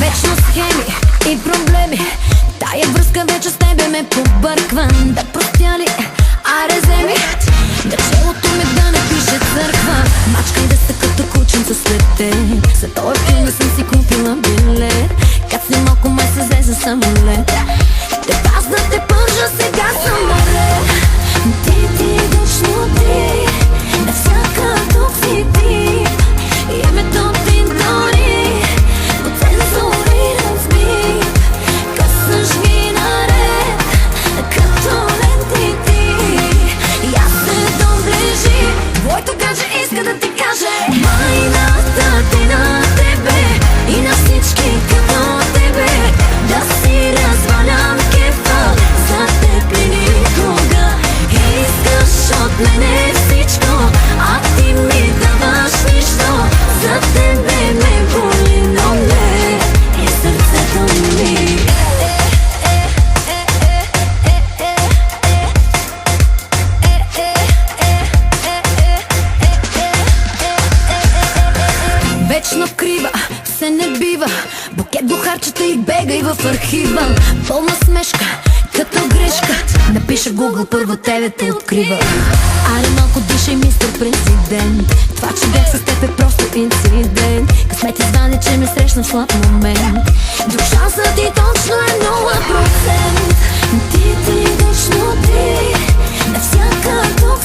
Вечно схеми и проблеми, тая връзка вече с тебе ме побърква. Да простя ли, аре вземи началото ми да не пише църква. Мачкай да са като кученца след теб. За този филм не съм си купила билет. Кацни малко май се взе за самолет. Те пазна, те пържа, сега съм море. Ти, вечно ти, навсякъдето си ти. Името ти дори от цензуриран смих. Късаш ги наред, като ленти ти. И аз се доближи, твоето гадже иска да ти каже майната ти на тебе и на всички като тебе. Да си развалям кефа, за теб ли никога. Искаш от мене всичко, а ти ми даваш нищо. За тебе ме боли, но не и сърцето ми. Вечно крива, се не бива. Букет до харчета и бегай в архива. Пълна смешка, като грешка. Напиша Google, първо тебе те открива. Аре малко дишай, мистер президент. Това, че бях с теб е просто инцидент. Късмет изване, че ме срещна в слаб момент. Друг шансът ти точно е 0%. Ти, вечно ти, навсякъдето